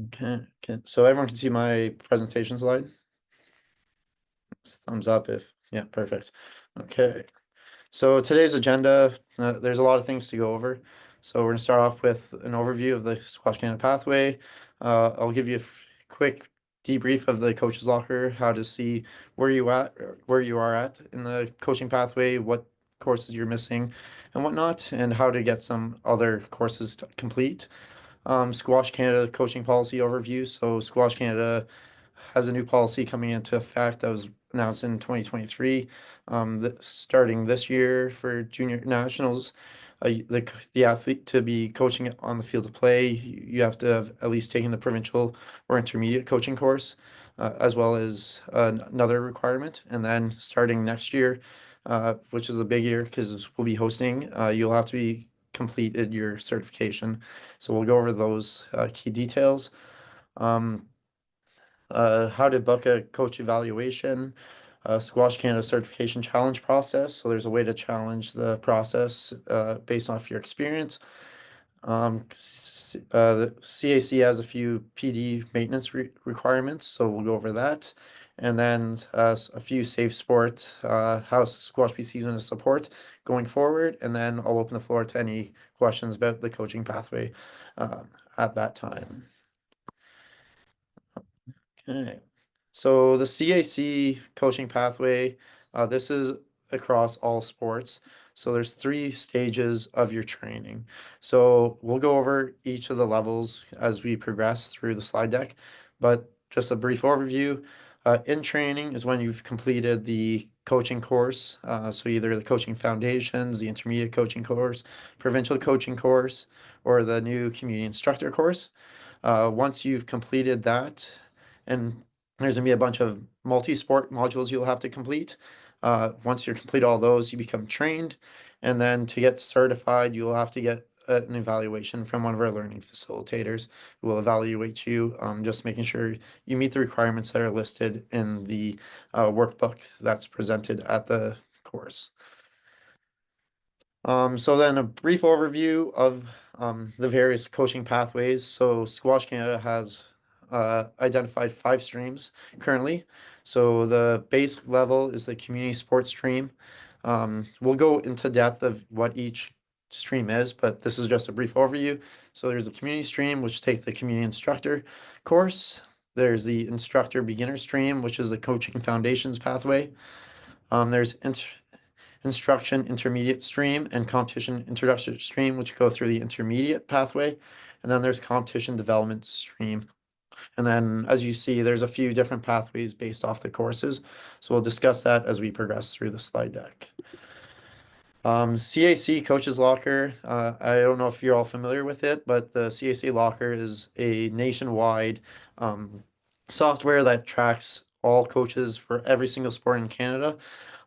Okay. So everyone can see my presentation slide. Thumbs up if, yeah, perfect. Okay. So today's agenda, there's a lot of things to go over. So we're going to start off with an overview of the Squash Canada pathway. I'll give you a quick debrief of the coach's locker, how to see where you are at in the coaching pathway, what courses you're missing and whatnot, and how to get some other courses to complete. Squash Canada coaching policy overview. So Squash Canada has a new policy coming into effect that was announced in 2023. Starting this year for junior nationals, the athlete to be coaching on the field of play, you have to have at least taken the provincial or intermediate coaching course, as well as another requirement. And then starting next year, which is a big year because we'll be hosting, you'll have to be completed your certification. So we'll go over those key details. Um, how to book a coach evaluation, Squash Canada certification challenge process. So there's a way to challenge the process based off your experience. The CAC has a few PD maintenance requirements, so we'll go over that. And then a few safe sport, how Squash BC is going to support going forward. And then I'll open the floor to any questions about the coaching pathway uh, at that time. Okay. So the CAC coaching pathway, this is across all sports. So there's three stages of your training. So we'll go over each of the levels as we progress through the slide deck, but just a brief overview. In training is when you've completed the coaching course. So either the coaching foundations, the intermediate coaching course, provincial coaching course, or the new community instructor course. Once you've completed that, and there's gonna be a bunch of multi-sport modules you'll have to complete. Once you complete all those, you become trained, and then to get certified, you'll have to get an evaluation from one of our learning facilitators who will evaluate you, just making sure you meet the requirements that are listed in the workbook that's presented at the course. So then a brief overview of the various coaching pathways. So Squash Canada has identified 5 streams currently. So the base level is the community sports stream. We'll go into depth of what each stream is, but this is just a brief overview. So there's a community stream, which take the community instructor course. There's the instructor beginner stream, which is the coaching foundations pathway. There's instruction intermediate stream and competition introduction stream, which go through the intermediate pathway. And then there's competition development stream. And then as you see, there's a few different pathways based off the courses. So we'll discuss that as we progress through the slide deck. CAC Coaches Locker, I don't know if you're all familiar with it, but the CAC Locker is a nationwide software that tracks all coaches for every single sport in Canada,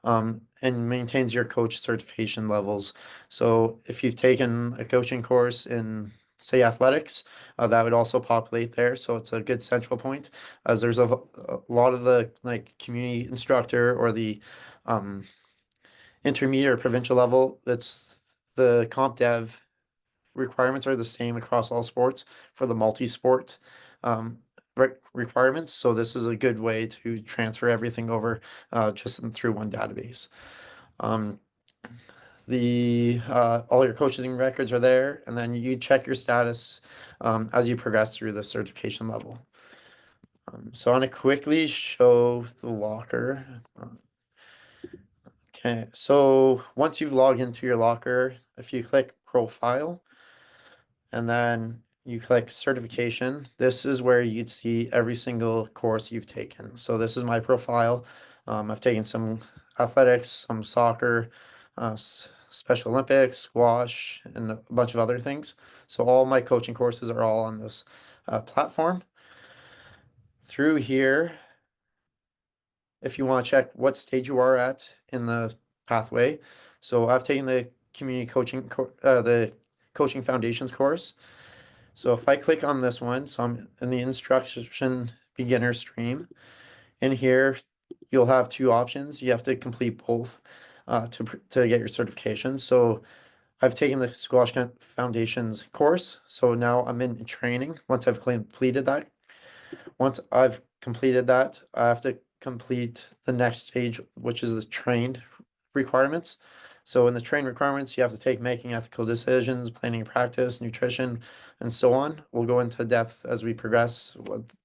and maintains your coach certification levels. So if you've taken a coaching course in, say, athletics, that would also populate there. So it's a good central point, as there's a lot of the like community instructor or the intermediate or provincial level, that's the comp dev requirements are the same across all sports for the multi-sport requirements. So this is a good way to transfer everything over just through one database. Um, the all your coaching records are there, and then you check your status as you progress through the certification level. So I want to quickly show the locker. Okay, so once you've logged into your locker, if you click profile and then you click certification, this is where you'd see every single course you've taken. So this is my profile. I've taken some athletics, some soccer, Special Olympics, squash, and a bunch of other things. So all my coaching courses are all on this platform. Through here, if you want to check what stage you are at in the pathway. So I've taken the the coaching foundations course. So if I click on this one, so I'm in the instruction beginner stream. In here, you'll have two options. You have to complete both to get your certification. So I've taken the Squash Foundations course, so now I'm in training. Once I've completed that, I have to complete the next stage, which is the trained requirements. So in the trained requirements, you have to take making ethical decisions, planning practice, nutrition, and so on. We'll go into depth as we progress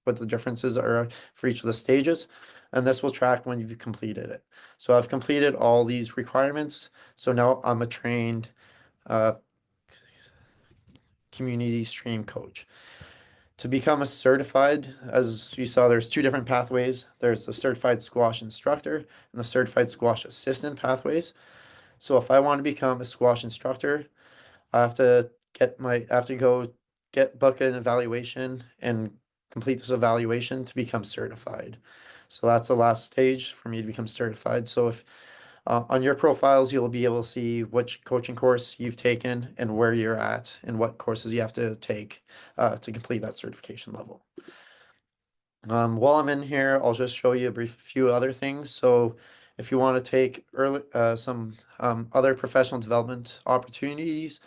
what the differences are for each of the stages. And this will track when you've completed it. So I've completed all these requirements. So now I'm a trained uh, community stream coach. To become a certified, as you saw, there's two different pathways. There's the certified squash instructor and the certified squash assistant pathways. So if I want to become a squash instructor, I have to go book an evaluation and complete this evaluation to become certified. So that's the last stage for me to become certified. So if on your profiles, you'll be able to see which coaching course you've taken and where you're at and what courses you have to take to complete that certification level. While I'm in here, I'll just show you a few other things. So if you want to take some other professional development opportunities,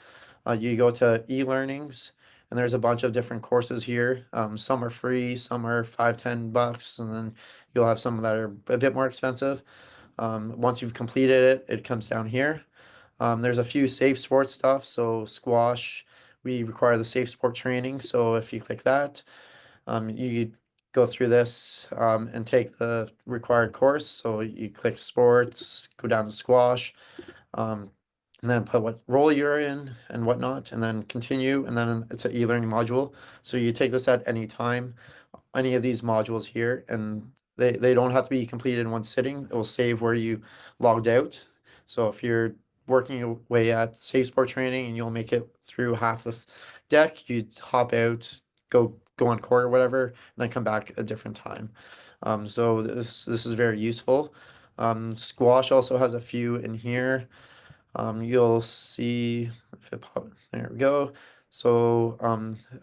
you go to e-learnings and there's a bunch of different courses here. Some are free, some are $5-10, and then you'll have some that are a bit more expensive. Once you've completed it, it comes down here. There's a few safe sports stuff. So squash, we require the safe sport training. So if you click that, you go through this and take the required course. So you click sports, go down to squash, and then put what role you're in and whatnot, and then continue. And then it's an e-learning module. So you take this at any time, any of these modules here, and they don't have to be completed in one sitting. It will save where you logged out. So if you're working your way at safe sport training and you'll make it through half the deck, you hop out, go on court or whatever, and then come back a different time. So this is very useful. Squash also has a few in here. You'll see if it there we go. So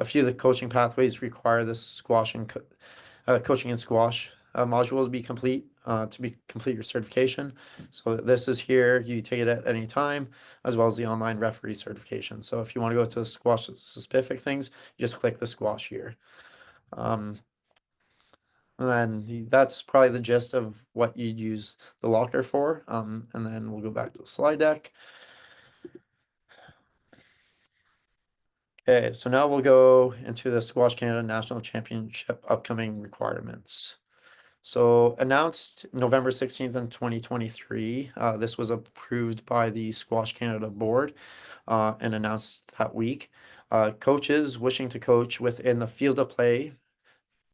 a few of the coaching pathways require this coaching and squash module to be complete complete your certification. So this is here. You take it at any time, as well as the online referee certification. So if you want to go to the squash specific things, you just click the squash here. And then that's probably the gist of what you'd use the locker for. And then we'll go back to the slide deck. Okay, so now we'll go into the Squash Canada National Championship upcoming requirements. So announced November 16th in 2023, this was approved by the Squash Canada board and announced that week. Coaches wishing to coach within the field of play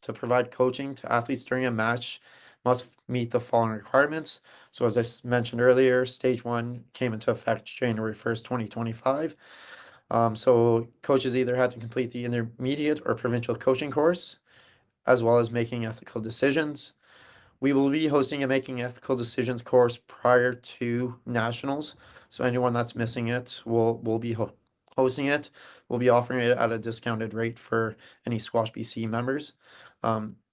to provide coaching to athletes during a match must meet the following requirements. So as I mentioned earlier, stage one came into effect January 1st, 2025. So coaches either had to complete the intermediate or provincial coaching course, as well as making ethical decisions. We will be hosting a Making Ethical Decisions course prior to nationals. So anyone that's missing it will be hosting it. We'll be offering it at a discounted rate for any Squash BC members.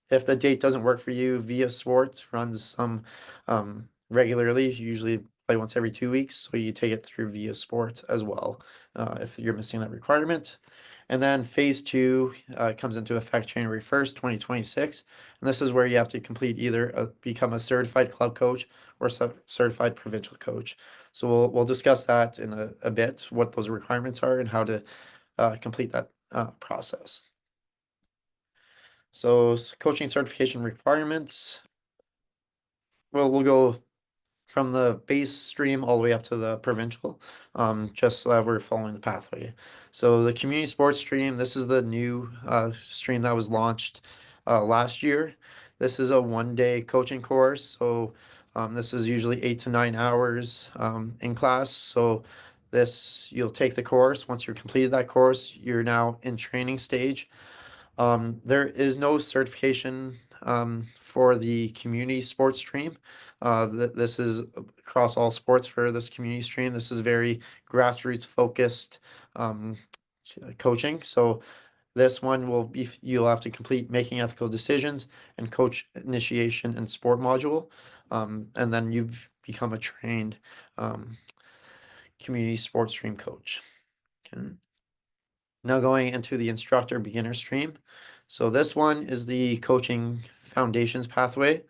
If the date doesn't work for you, Via Sports runs some regularly, usually play once every 2 weeks. So you take it through Via Sport as well if you're missing that requirement. And then phase two comes into effect January 1st, 2026. And this is where you have to complete either become a certified club coach or certified provincial coach. So we'll discuss that in a bit, what those requirements are and how to complete that process. So coaching certification requirements. Well, we'll go from the base stream all the way up to the provincial, just so that we're following the pathway. So the community sports stream, this is the new stream that was launched last year. This is a 1-day coaching course. So this is usually 8 to 9 hours in class. So you'll take the course. Once you're completed that course, you're now in training stage. There is no certification for the community sports stream. This is across all sports for this community stream. This is very grassroots focused coaching. So this one you'll have to complete making ethical decisions and coach initiation and sport module. And then you've become a trained community sports stream coach. Okay. Now going into the instructor beginner stream. So this one is the coaching foundations pathway.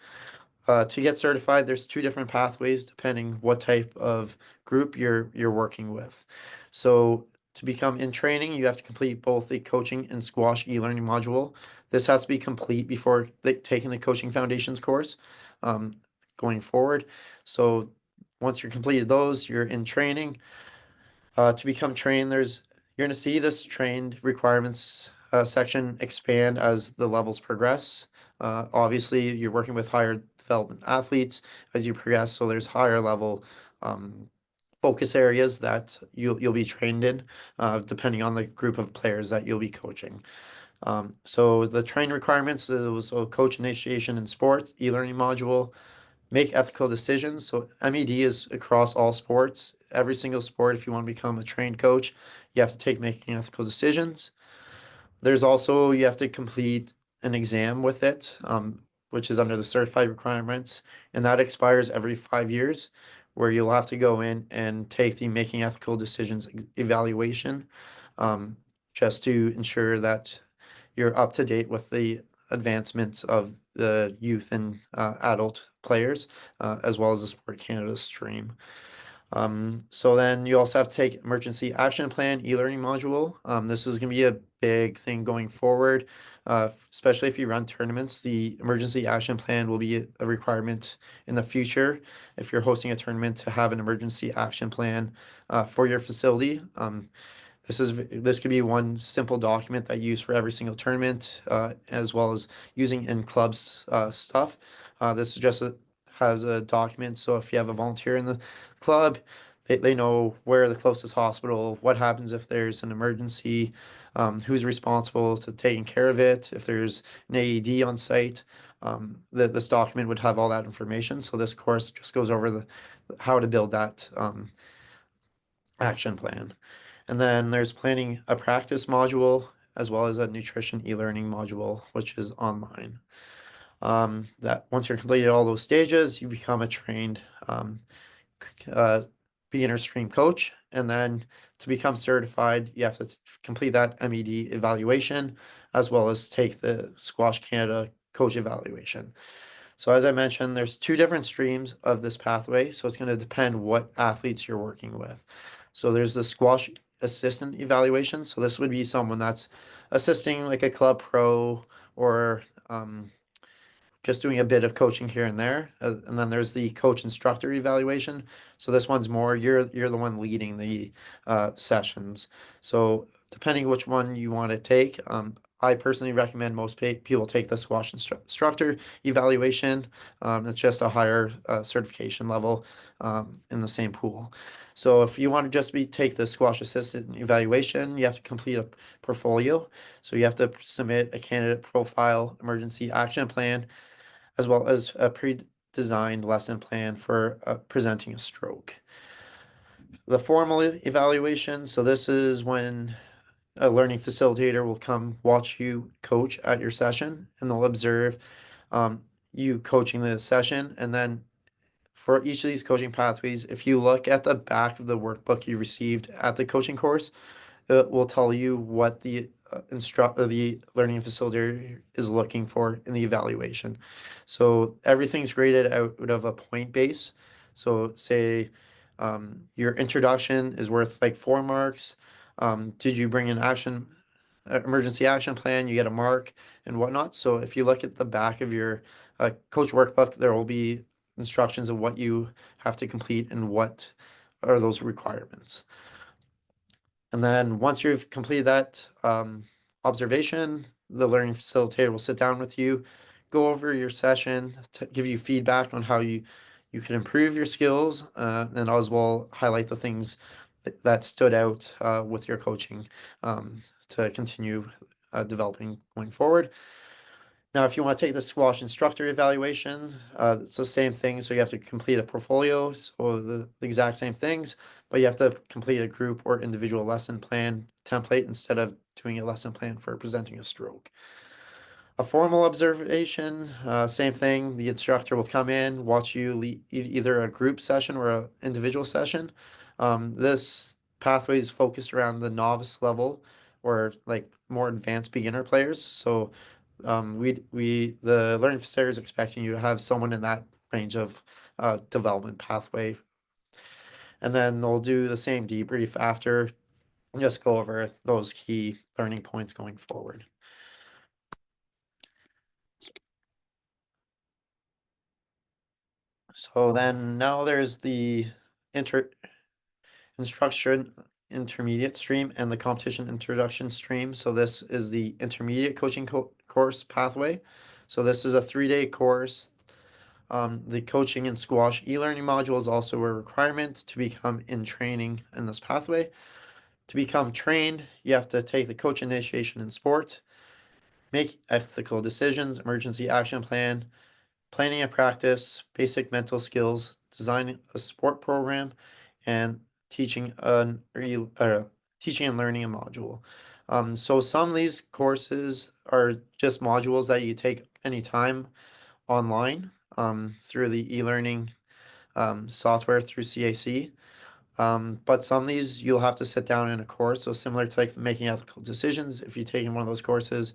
To get certified, there's two different pathways depending what type of group you're working with. So to become in training, you have to complete both the coaching and squash e-learning module. This has to be complete before taking the coaching foundations course um, going forward. So once you're completed those, you're in training. To become trained, you're going to see this trained requirements section expand as the levels progress. Obviously, you're working with higher development athletes as you progress, so there's higher level focus areas that you'll be trained in, depending on the group of players that you'll be coaching. So the training requirements was a coach initiation in sport, e-learning module, make ethical decisions. So MED is across all sports. Every single sport, if you want to become a trained coach, you have to take making ethical decisions. There's also, you have to complete an exam with it, which is under the certified requirements, and that expires every 5 years, where you'll have to go in and take the making ethical decisions evaluation, just to ensure that you're up to date with the advancements of the youth and adult players, as well as the Sport Canada stream. So then you also have to take emergency action plan e-learning module. This is going to be a big thing going forward, especially if you run tournaments. The emergency action plan will be a requirement in the future if you're hosting a tournament to have an emergency action plan for your facility. This could be one simple document that you use for every single tournament, as well as using in clubs stuff. This just has a document, so if you have a volunteer in the club, they know where the closest hospital, what happens if there's an emergency, who's responsible to taking care of it, if there's an AED on site. This document would have all that information. So this course just goes over how to build that action plan. And then there's planning a practice module as well as a nutrition e-learning module, which is online. That once you're completed all those stages, you become a trained uh, beginner stream coach. And then to become certified, you have to complete that MED evaluation as well as take the Squash Canada coach evaluation. So as I mentioned, there's two different streams of this pathway. So it's going to depend what athletes you're working with. So there's the squash assistant evaluation. So this would be someone that's assisting like a club pro or just doing a bit of coaching here and there. And then there's the coach instructor evaluation. So this one's more you're the one leading the sessions. So depending which one you want to take, I personally recommend most people take the squash instructor evaluation. It's just a higher certification level in the same pool. So if you want to just take the squash assistant evaluation, you have to complete a portfolio. So you have to submit a candidate profile, emergency action plan, as well as a pre-designed lesson plan for presenting a stroke. The formal evaluation, so this is when a learning facilitator will come watch you coach at your session and they'll observe you coaching the session. And then for each of these coaching pathways, if you look at the back of the workbook you received at the coaching course, it will tell you what the the learning facilitator is looking for in the evaluation. So everything's graded out of a point base. So say your introduction is worth like 4 marks. Did you bring an emergency action plan? You get a mark and whatnot. So if you look at the back of your coach workbook, there will be instructions of what you have to complete and what are those requirements. And then once you've completed that observation, the learning facilitator will sit down with you, go over your session, to give you feedback on how you can improve your skills, and as well highlight the things that stood out with your coaching to continue developing going forward. Now, if you want to take the squash instructor evaluation, it's the same thing. So you have to complete a portfolio, so the exact same things, but you have to complete a group or individual lesson plan template instead of doing a lesson plan for presenting a stroke. A formal observation, same thing. The instructor will come in, watch you lead either a group session or an individual session. This pathway is focused around the novice level or like more advanced beginner players. So the learning facilitator is expecting you to have someone in that range of development pathway, and then they'll do the same debrief after, just go over those key learning points going forward. So then now there's the inter instruction intermediate stream and the competition introduction stream. So this is the intermediate coaching course pathway. So this is a 3-day course. The coaching and squash e-learning module is also a requirement to become in training in this pathway. To become trained, you have to take the coach initiation in sport, make ethical decisions, emergency action plan, planning a practice, basic mental skills, designing a sport program, and teaching teaching and learning a module. So some of these courses are just modules that you take anytime online through the e-learning software through CAC. But some of these you'll have to sit down in a course. So similar to like making ethical decisions, if you're taking one of those courses,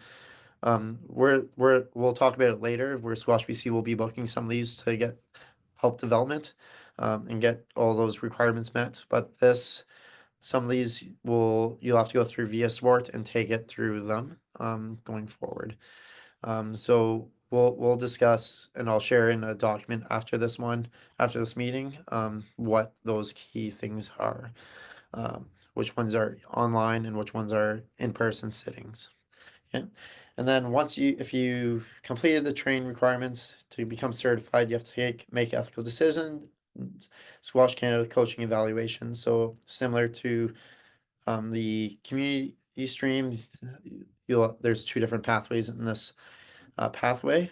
we'll talk about it later, where Squash BC will be booking some of these to get help development and get all those requirements met. But some of these you'll have to go through VS Sport and take it through them going forward. So we'll discuss, and I'll share in a document after this meeting, what those key things are, which ones are online and which ones are in-person sittings. Okay. And then if you completed the training requirements to become certified, you have to make ethical decisions, Squash Canada coaching evaluation. So similar to the community stream, there's 2 different pathways in this pathway.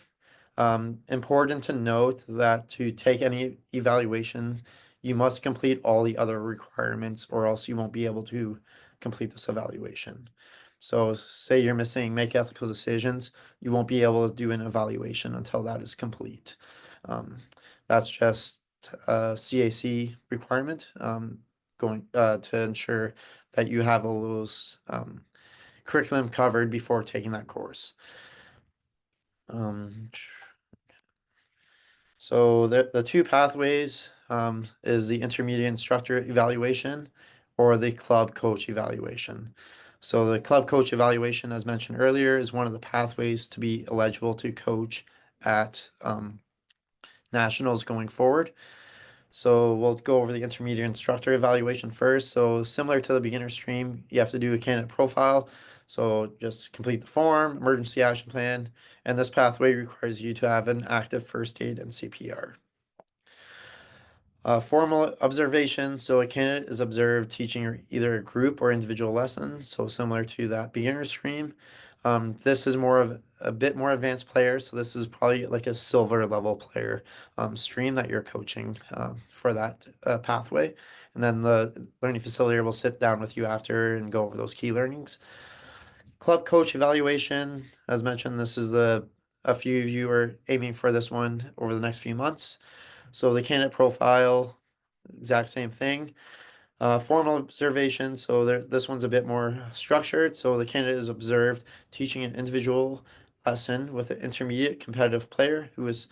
Important to note that to take any evaluation, you must complete all the other requirements, or else you won't be able to complete this evaluation. So say you're missing make ethical decisions, you won't be able to do an evaluation until that is complete. That's just a CAC requirement going to ensure that you have all those curriculum covered before taking that course. So the 2 pathways is the intermediate instructor evaluation or the club coach evaluation. So the club coach evaluation, as mentioned earlier, is one of the pathways to be eligible to coach at nationals going forward. So we'll go over the intermediate instructor evaluation first. So similar to the beginner stream, you have to do a candidate profile. So just complete the form, emergency action plan, and this pathway requires you to have an active first aid and CPR. Formal observation. So a candidate is observed teaching either a group or individual lesson. So similar to that beginner stream. This is more of a bit more advanced player. So this is probably like a silver level player stream that you're coaching for that pathway. And then the learning facilitator will sit down with you after and go over those key learnings. Club coach evaluation. As mentioned, this is a few of you are aiming for this one over the next few months. So the candidate profile, exact same thing. Formal observation, so this one's a bit more structured. So the candidate is observed teaching an individual lesson with an intermediate competitive player who is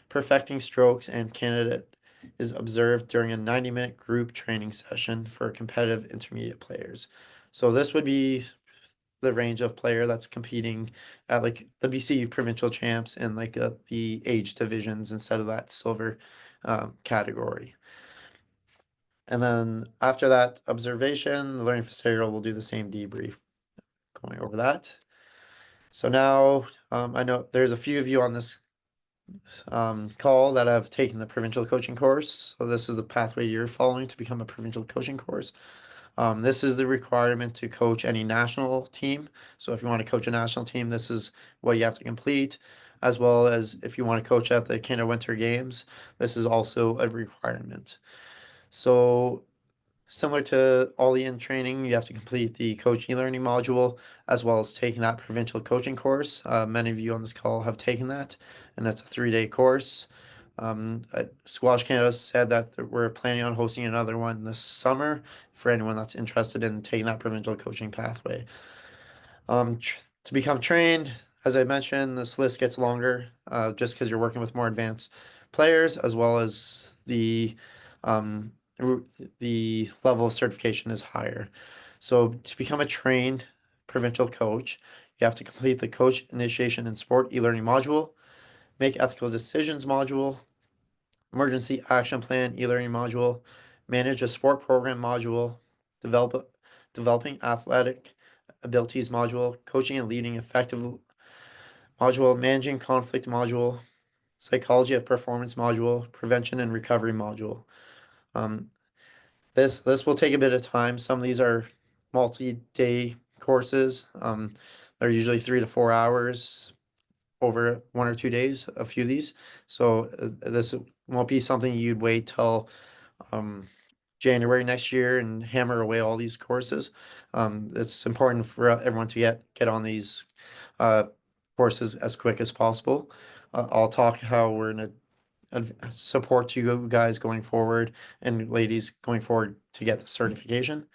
perfecting strokes, and candidate is observed during a 90-minute group training session for competitive intermediate players. So this would be the range of player that's competing at like the BC provincial champs and like the age divisions instead of that silver category. And then after that observation, the learning facilitator will do the same debrief going over that. So now I know there's a few of you on this call that have taken the provincial coaching course. So this is the pathway you're following to become a provincial coaching course. This is the requirement to coach any national team. So if you want to coach a national team, this is what you have to complete, as well as if you want to coach at the Canada Winter Games, this is also a requirement. So similar to all the in training, you have to complete the coach e-learning module, as well as taking that provincial coaching course. Many of you on this call have taken that, and that's a 3-day course. Squash Canada said that we're planning on hosting another one this summer for anyone that's interested in taking that provincial coaching pathway. To become trained, as I mentioned, this list gets longer just because you're working with more advanced players, as well as um, the level of certification is higher. So to become a trained provincial coach, you have to complete the coach initiation in sport e-learning module, make ethical decisions module, emergency action plan e-learning module, manage a sport program module, developing athletic abilities module, coaching and leading effective module, managing conflict module, psychology of performance module, prevention and recovery module. Um, this will take a bit of time. Some of these are multi-day courses. They're usually 3 to 4 hours over 1 or 2 days, a few of these. So this won't be something you'd wait till um, January next year and hammer away all these courses. It's important for everyone to get on these uh, courses as quick as possible. I'll talk how we're gonna support you guys going forward and ladies going forward to get the certification.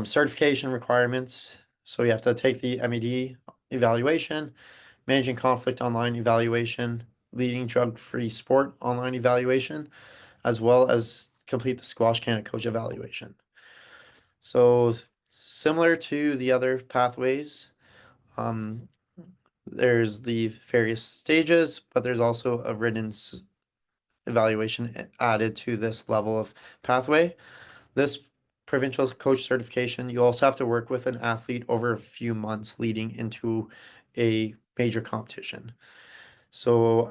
Certification requirements. So you have to take the MED evaluation, managing conflict online evaluation, leading drug-free sport online evaluation, as well as complete the Squash Canada coach evaluation. So similar to the other pathways, um, there's the various stages, but there's also a written evaluation added to this level of pathway. This provincial coach certification, you also have to work with an athlete over a few months leading into a major competition. So,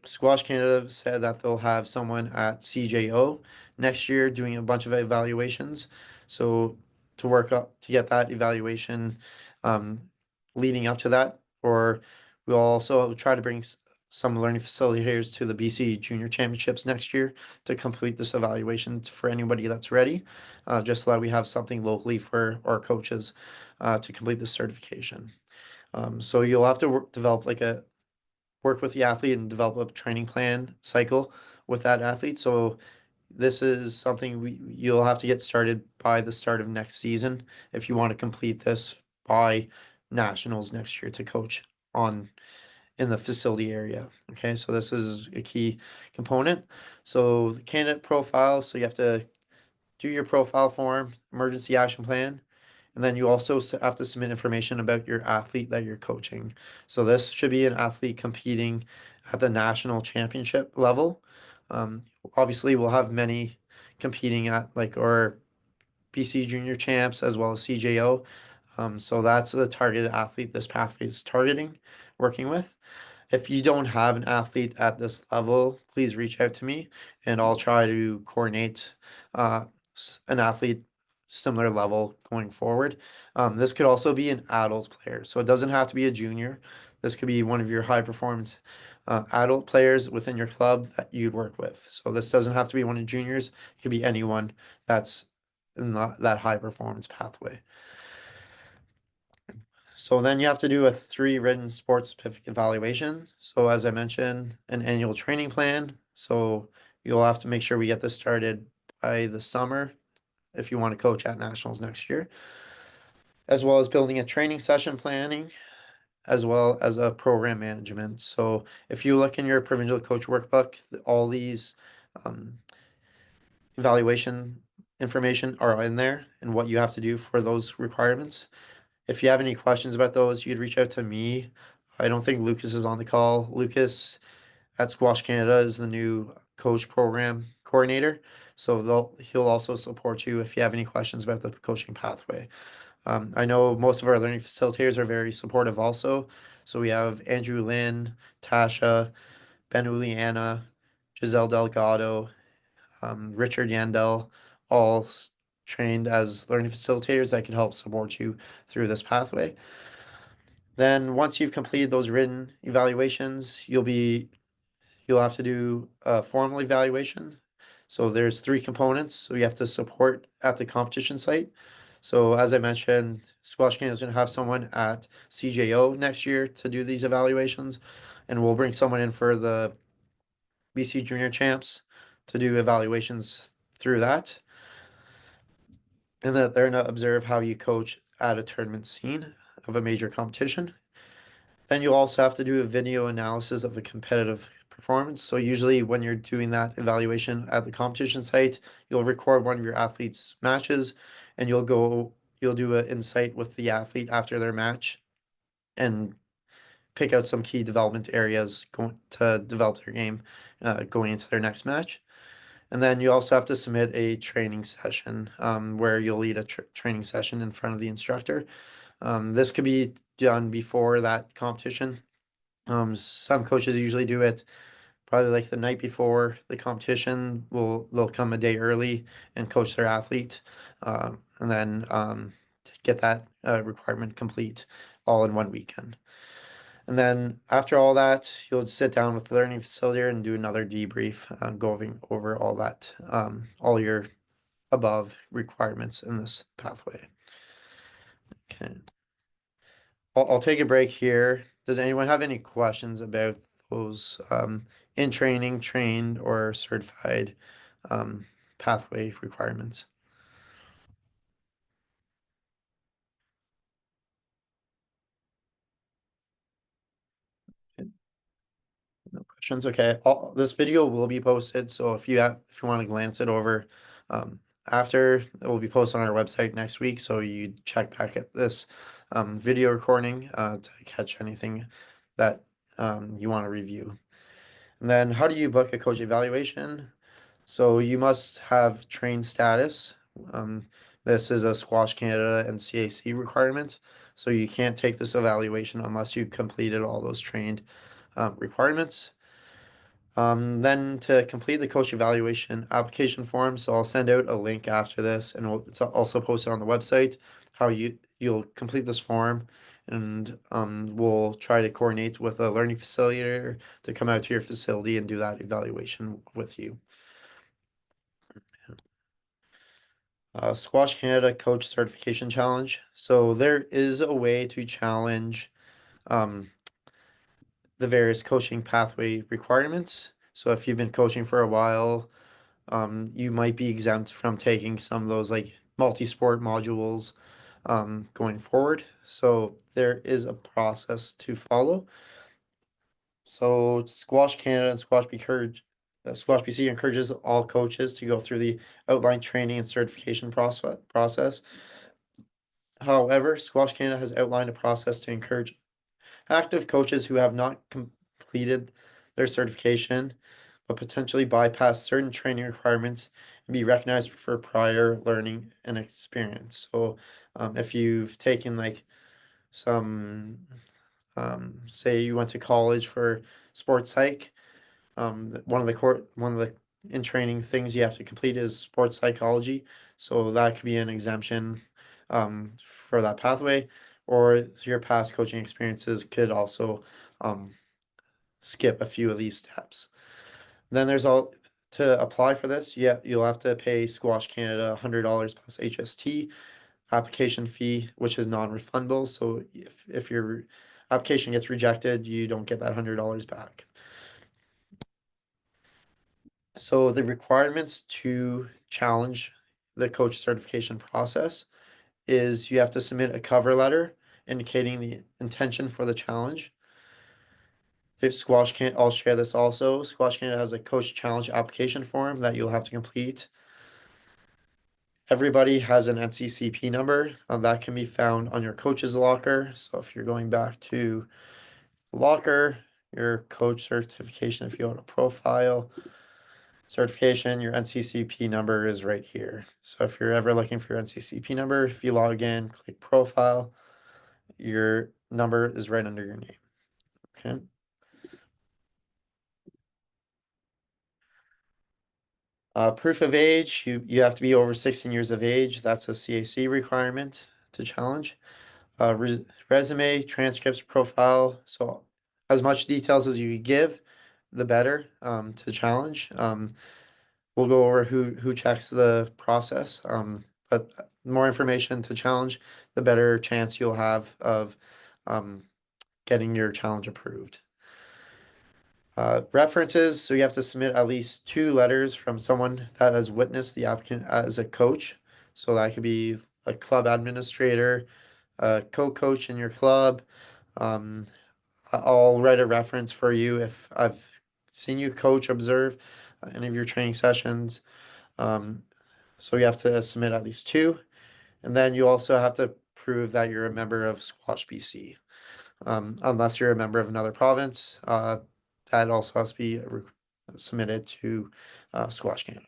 Squash Canada said that they'll have someone at CJO next year doing a bunch of evaluations. So, to work up to get that evaluation um, leading up to that, or we'll also try to bring some learning facilitators to the BC Junior Championships next year to complete this evaluation for anybody that's ready, just so that we have something locally for our coaches to complete the certification. So you'll have to develop like a work with the athlete and develop a training plan cycle with that athlete. So this is something you'll have to get started by the start of next season if you want to complete this by nationals next year to coach on in the facility area. Okay, so this is a key component. So the candidate profile, so you have to do your profile form, emergency action plan, and then you also have to submit information about your athlete that you're coaching. So this should be an athlete competing at the national championship level. Um, Obviously, we'll have many competing at like or BC Junior Champs as well as CJO. So that's the targeted athlete this pathway is targeting, working with. If you don't have an athlete at this level, please reach out to me and I'll try to coordinate uh, an athlete similar level going forward. This could also be an adult player, so it doesn't have to be a junior. This could be one of your high performance adult players within your club that you'd work with. So this doesn't have to be one of juniors. It could be anyone that's in that high performance pathway. So then you have to do a 3 written sports specific evaluation. So as I mentioned, an annual training plan. So you'll have to make sure we get this started by the summer if you want to coach at nationals next year, as well as building a training session planning, as well as a program management. So if you look in your provincial coach workbook, all these um, evaluation information are in there and what you have to do for those requirements. If you have any questions about those, you'd reach out to me. I don't think Lucas is on the call. Lucas at Squash Canada is the new coach program coordinator. So he'll also support you if you have any questions about the coaching pathway. I know most of our learning facilitators are very supportive also. So we have Andrew Lynn, Tasha, Ben Uliana, Giselle Delgado, Richard Yandel, all trained as learning facilitators that can help support you through this pathway. Then once you've completed those written evaluations, you'll have to do a formal evaluation. So there's 3 components. So you have to support at the competition site. So as I mentioned, Squash Canada is going to have someone at CJO next year to do these evaluations, and we'll bring someone in for the BC Junior Champs to do evaluations through that, and that they're going to observe how you coach at a tournament scene of a major competition. Then you'll also have to do a video analysis of the competitive performance. So usually when you're doing that evaluation at the competition site, you'll record one of your athletes' matches and you'll do an insight with the athlete after their match and pick out some key development areas going to develop their game going into their next match. And then you also have to submit a training session where you'll lead a training session in front of the instructor. This could be done before that competition. Some coaches usually do it probably like the night before the competition. They'll come a day early and coach their athlete, and then to get that requirement complete all in one weekend. And then after all that, you'll sit down with the learning facilitator and do another debrief, going over all that, all your above requirements in this pathway. Okay. I'll take a break here. Does anyone have any questions about those in training, trained, or certified pathway requirements? No questions. Okay. This video will be posted, so if you want to glance it over after, it will be posted on our website next week. So you check back at this video recording to catch anything that you want to review. And then how do you book a coach evaluation? So you must have trained status. Um, this is a Squash Canada and CAC requirement. So you can't take this evaluation unless you completed all those trained requirements. Then to complete the coach evaluation application form, so I'll send out a link after this, and it's also posted on the website how you'll complete this form, and we'll try to coordinate with a learning facilitator to come out to your facility and do that evaluation with you. Squash Canada Coach Certification Challenge. So there is a way to challenge um, the various coaching pathway requirements. So if you've been coaching for a while, you might be exempt from taking some of those like multi-sport modules going forward. So there is a process to follow. So Squash Canada and Squash BC encourages all coaches to go through the outline training and certification process. However, Squash Canada has outlined a process to encourage active coaches who have not completed their certification but potentially bypass certain training requirements and be recognized for prior learning and experience. So, if you've taken like some, say you went to college for sports psych, one of the in training things you have to complete is sports psychology. So that could be an exemption for that pathway, or your past coaching experiences could also skip a few of these steps. Then there's all to apply for this. Yeah, you'll have to pay Squash Canada $100 plus HST application fee, which is non-refundable. So if your application gets rejected, you don't get that $100 back. So the requirements to challenge the coach certification process is you have to submit a cover letter indicating the intention for the challenge. I'll share this also. Squash Canada has a coach challenge application form that you'll have to complete. Everybody has an NCCP number that can be found on your coach's locker. So if you're going back to locker, your coach certification, if you go to profile, certification, your NCCP number is right here. So if you're ever looking for your NCCP number, if you log in, click profile, your number is right under your name. Okay. Proof of age, you have to be over 16 years of age. That's a CAC requirement to challenge. Resume, transcripts, profile. So as much details as you give, the better to challenge. We'll go over who checks the process. But the more information to challenge, the better chance you'll have of getting your challenge approved. References, so you have to submit at least 2 letters from someone that has witnessed the applicant as a coach. So that could be a club administrator, a co-coach in your club. Um, I'll write a reference for you if I've seen you coach, observe any of your training sessions. Um, so you have to submit at least 2. And then you also have to prove that you're a member of Squash BC. Unless you're a member of another province, that also has to be submitted to Squash Canada.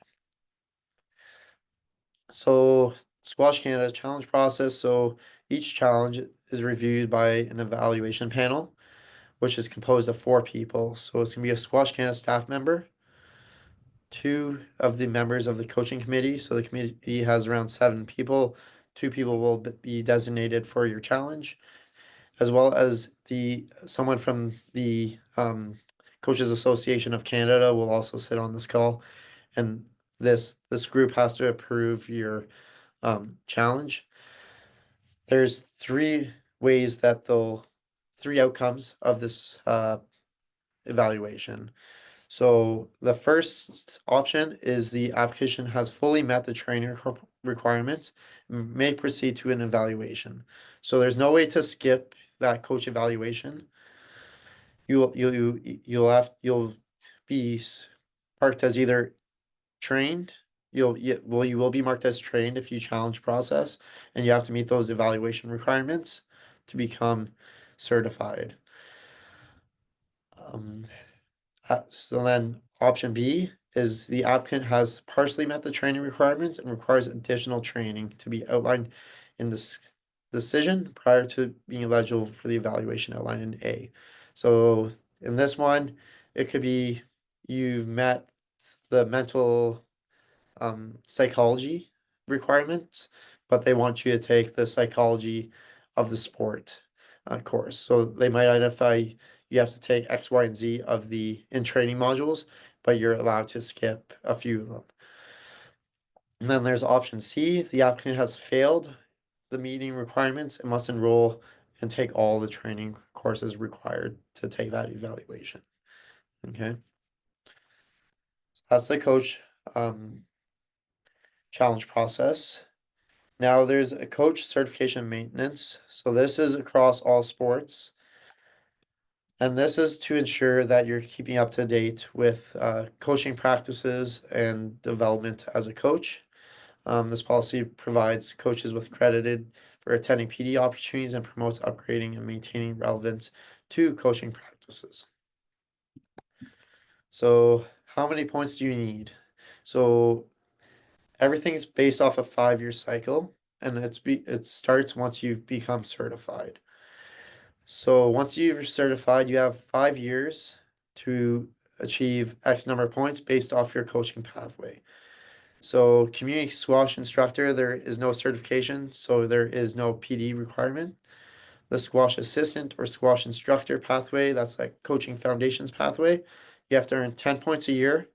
So Squash Canada challenge process. So each challenge is reviewed by an evaluation panel, which is composed of 4 people. So it's gonna be a Squash Canada staff member, 2 of the members of the coaching committee. So the committee has around 7 people. 2 people will be designated for your challenge, as well as someone from the Coaches Association of Canada will also sit on this call, and this group has to approve your challenge. There's 3 outcomes of this evaluation. So the first option is the application has fully met the training requirements and may proceed to an evaluation. So there's no way to skip that coach evaluation. You'll be marked as either trained. You will be marked as trained if you challenge process, and you have to meet those evaluation requirements to become certified. Um, so then option B is the applicant has partially met the training requirements and requires additional training to be outlined in this decision prior to being eligible for the evaluation outlined in A. So in this one, it could be you've met the mental psychology requirements, but they want you to take the psychology of the sport course. So they might identify you have to take X, Y, and Z of the in training modules, but you're allowed to skip a few of them. And then there's option C, the applicant has failed the meeting requirements and must enroll and take all the training courses required to take that evaluation. Okay. That's the coach challenge process. Now there's a coach certification maintenance. So this is across all sports. And this is to ensure that you're keeping up to date with coaching practices and development as a coach. This policy provides coaches with credited for attending PD opportunities and promotes upgrading and maintaining relevance to coaching practices. So how many points do you need? So everything's based off a 5-year cycle, and it starts once you've become certified. So once you're certified, you have 5 years to achieve X number of points based off your coaching pathway. So community squash instructor, there is no certification, so there is no PD requirement. The squash assistant or squash instructor pathway, that's like coaching foundations pathway. You have to earn 10 points a year.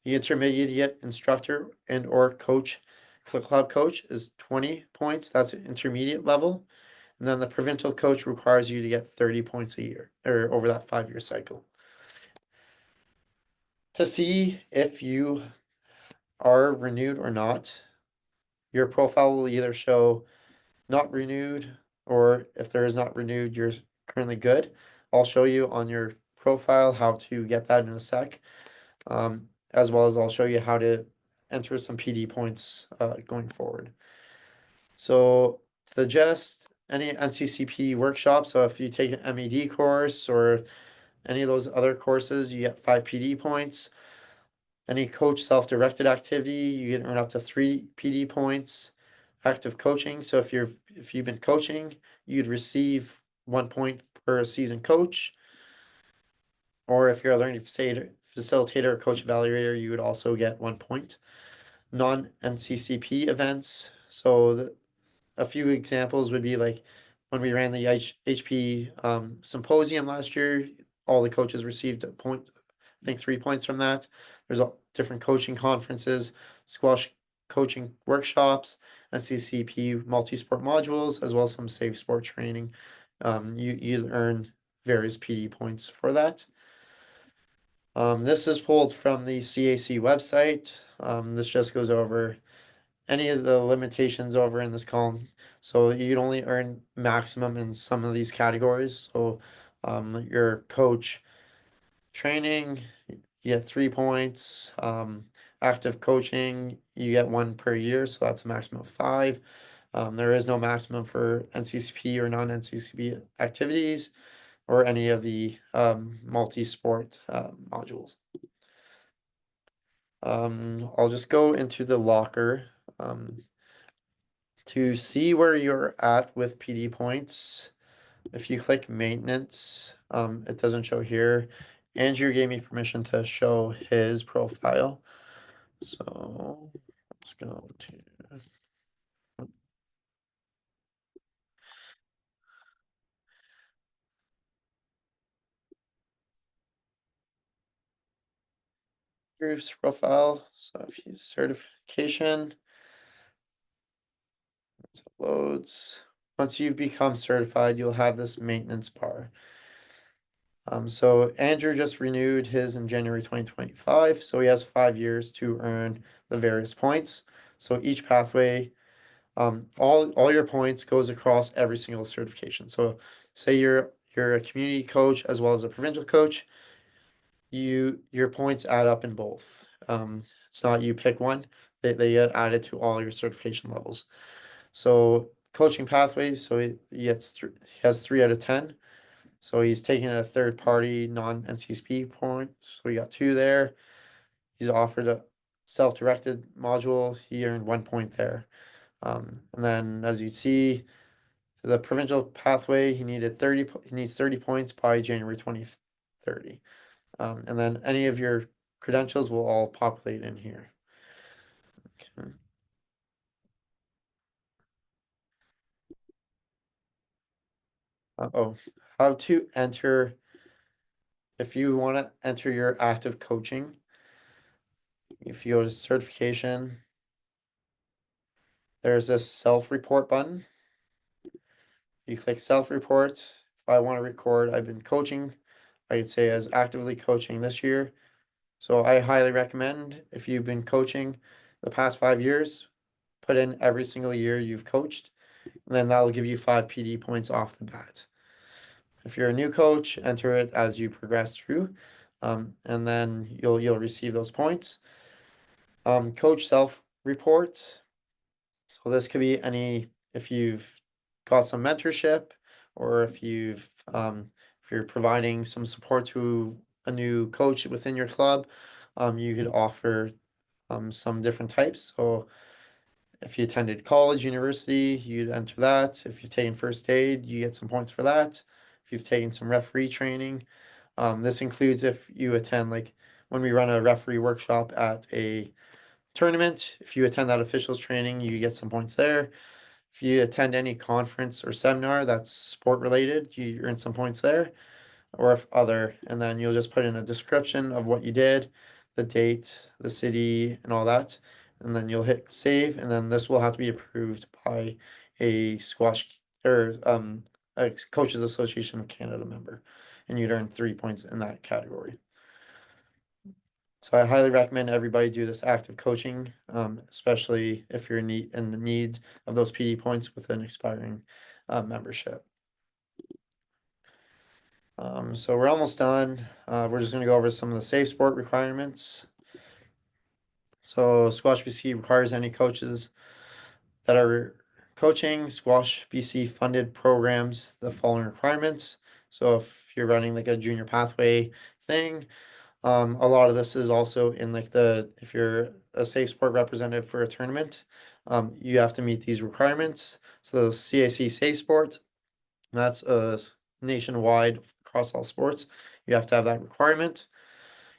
The intermediate instructor and or coach, club coach is 20 points. That's intermediate level. And then the provincial coach requires you to get 30 points a year or over that 5-year cycle. To see if you are renewed or not, your profile will either show not renewed, or if there is not renewed, you're currently good. I'll show you on your profile how to get that in a sec. As well as I'll show you how to enter some PD points going forward. So the gist, any NCCP workshop, so if you take an MED course or any of those other courses, you get 5 PD points. Any coach self-directed activity, you can earn up to 3 PD points. Active coaching, so if you've been coaching, you'd receive 1 point per season coach. Or if you're a learning facilitator or coach evaluator, you would also get 1 point. Non-NCCP events, so a few examples would be like when we ran the HP symposium last year, all the coaches received a point, I think 3 points from that. There's different coaching conferences, squash coaching workshops, NCCP multi-sport modules, as well as some safe sport training. You earn various PD points for that. This is pulled from the CAC website. This just goes over any of the limitations over in this column. So you'd only earn maximum in some of these categories. So your coach training, you get 3 points. Active coaching, you get one per year, so that's a maximum of five. There is no maximum for NCCP or non-NCCP activities or any of the multi-sport modules. I'll just go into the locker to see where you're at with PD points. If you click maintenance, it doesn't show here. Andrew gave me permission to show his profile. So let's go to Andrew's profile. So if you certification, it loads. Once you've become certified, you'll have this maintenance bar. So Andrew just renewed his in January 2025, so he has 5 years to earn the various points. So each pathway, all your points goes across every single certification. So say you're a community coach as well as a provincial coach, your points add up in both. It's not you pick one, they get added to all your certification levels. So coaching pathways, so he has 3 out of 10. So he's taking a third party non-NCSP point. So we got two there. He's offered a self-directed module. He earned 1 point there. And then as you see, the provincial pathway, he needs 30 points by January 2030. And then any of your credentials will all populate in here. Okay. Oh, how to enter, if you want to enter your active coaching, if you go to certification, there's this self-report button. You click self-report. If I want to record, I've been coaching, I could say as actively coaching this year. So I highly recommend if you've been coaching the past 5 years, put in every single year you've coached, and then that'll give you 5 PD points off the bat. If you're a new coach, enter it as you progress through, and then you'll receive those points. Coach self-report. So this could be if you've got some mentorship or if you're providing some support to a new coach within your club, you could offer some different types. So if you attended college, university, you'd enter that. If you've taken first aid, you get some points for that. If you've taken some referee training, this includes if you attend, like when we run a referee workshop at a tournament, if you attend that officials training, you get some points there. If you attend any conference or seminar that's sport related, you earn some points there. Or if other, and then you'll just put in a description of what you did, the date, the city, and all that. And then you'll hit save, and then this will have to be approved by a squash or a Coaches Association of Canada member, and you'd earn 3 points in that category. So I highly recommend everybody do this active coaching, especially if you're in the need of those PD points with an expiring membership. So we're almost done. We're just going to go over some of the safe sport requirements. So Squash BC requires any coaches that are coaching Squash BC funded programs the following requirements. So if you're running like a junior pathway thing, a lot of this is also in like if you're a safe sport representative for a tournament, you have to meet these requirements. So the CAC Safe Sport, that's nationwide across all sports. You have to have that requirement.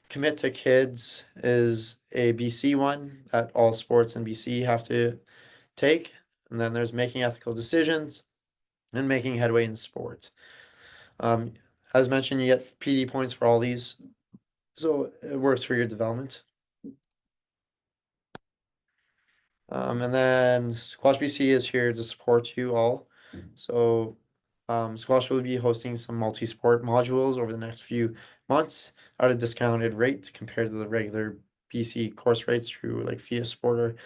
Commit to Kids is a BC one that all sports in BC have to take. And then there's Making Ethical Decisions and Making Headway in Sport. As mentioned, you get PD points for all these. So it works for your development. And then Squash BC is here to support you all. So Squash will be hosting some multi-sport modules over the next few months at a discounted rate compared to the regular BC course rates through like FIA Sport or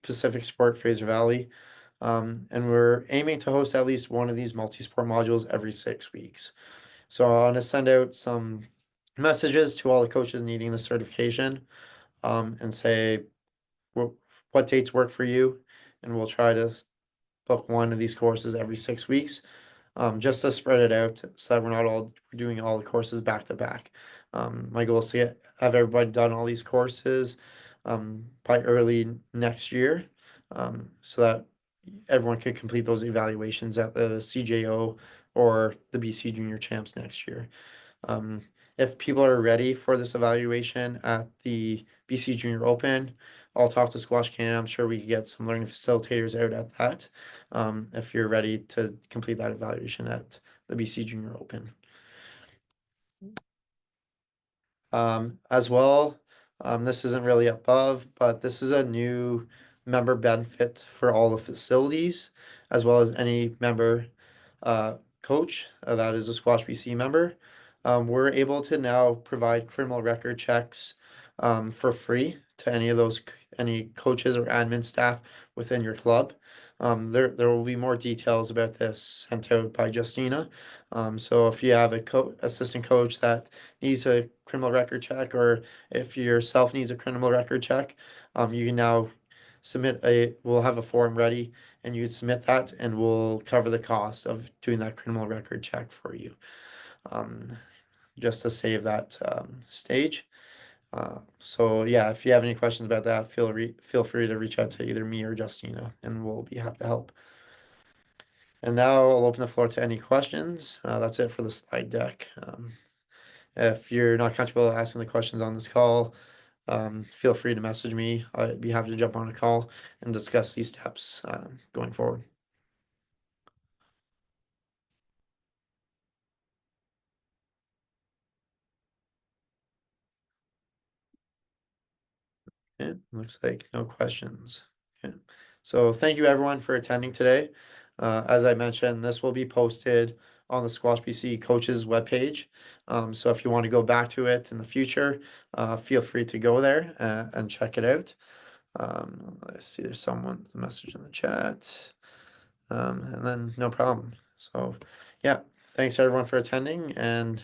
Pacific Sport Fraser Valley. And we're aiming to host at least one of these multi-sport modules every 6 weeks. So I want to send out some messages to all the coaches needing the certification, and say what dates work for you, and we'll try to book one of these courses every 6 weeks, just to spread it out so that we're doing all the courses back to back. My goal is to have everybody done all these courses by early next year, so that everyone could complete those evaluations at the CJO or the BC Junior Champs next year. Um, if people are ready for this evaluation at the BC Junior Open, I'll talk to Squash Canada. I'm sure we can get some learning facilitators out at that. If you're ready to complete that evaluation at the BC Junior Open. As well, this isn't really above, but this is a new member benefit for all the facilities, as well as any member coach that is a Squash BC member. We're able to now provide criminal record checks for free to any coaches or admin staff within your club. There will be more details about this sent out by Justina. So if you have a assistant coach that needs a criminal record check, or if yourself needs a criminal record check, you can now we'll have a form ready, and you'd submit that, and we'll cover the cost of doing that criminal record check for you. Just to save that stage. So yeah, if you have any questions about that, feel free to reach out to either me or Justina, and we'll be happy to help. And now I'll open the floor to any questions. That's it for the slide deck. If you're not comfortable asking the questions on this call, feel free to message me. I'd be happy to jump on a call and discuss these steps going forward. Okay, looks like no questions. Okay, so thank you everyone for attending today. As I mentioned, this will be posted on the Squash BC coaches webpage. So if you want to go back to it in the future, feel free to go there and check it out. Let's see, there's someone message in the chat. And then no problem. So yeah, thanks everyone for attending, and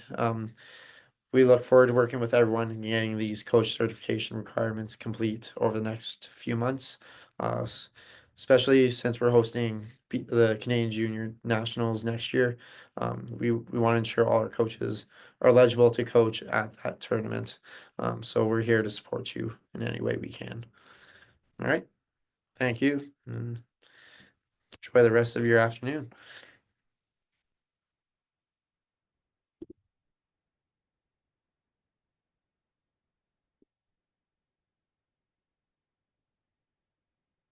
we look forward to working with everyone and getting these coach certification requirements complete over the next few months. Especially since we're hosting the Canadian Junior Nationals next year. We want to ensure all our coaches are eligible to coach at that tournament. So we're here to support you in any way we can. All right. Thank you, and enjoy the rest of your afternoon.